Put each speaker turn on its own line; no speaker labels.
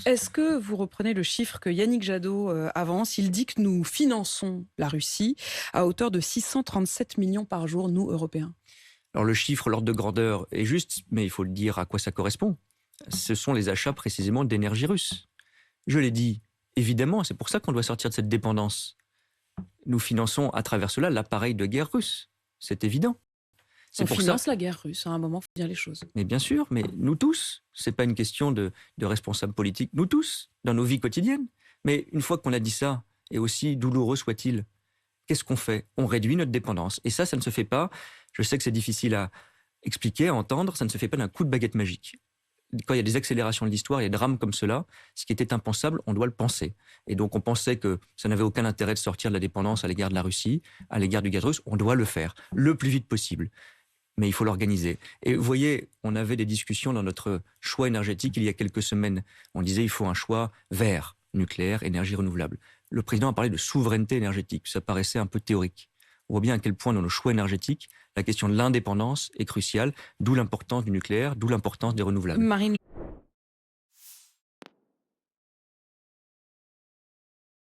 Est-ce que vous reprenez le chiffre que Yannick Jadot avance? Il dit que nous finançons la Russie à hauteur de 637 millions par jour, nous, Européens.
Alors le chiffre, l'ordre de grandeur est juste, mais il faut le dire à quoi ça correspond. Ce sont les achats précisément d'énergie russe. Je l'ai dit, évidemment, c'est pour ça qu'on doit sortir de cette dépendance. Nous finançons à travers cela l'appareil de guerre russe. C'est évident. C'est
On
pour
finance
ça.
la guerre russe, à un moment, il faut dire les choses.
Mais bien sûr, mais nous tous, c'est pas une question de responsables politiques, nous tous, dans nos vies quotidiennes. Mais une fois qu'on a dit ça, et aussi douloureux soit-il, qu'est-ce qu'on fait? On réduit notre dépendance. Et ça ne se fait pas. Je sais que c'est difficile à expliquer, à entendre, ça ne se fait pas d'un coup de baguette magique. Quand il y a des accélérations de l'histoire, il y a des drames comme cela, ce qui était impensable, on doit le penser. Et donc on pensait que ça n'avait aucun intérêt de sortir de la dépendance à l'égard de la Russie, à l'égard du gaz russe, on doit le faire, le plus vite possible. Mais il faut l'organiser. Et vous voyez, on avait des discussions dans notre choix énergétique il y a quelques semaines. On disait il faut un choix vert, nucléaire, énergie renouvelable. Le président a parlé de souveraineté énergétique. Ça paraissait un peu théorique. On voit bien à quel point dans nos choix énergétiques, la question de l'indépendance est cruciale, d'où l'importance du nucléaire, d'où l'importance des renouvelables.
Marine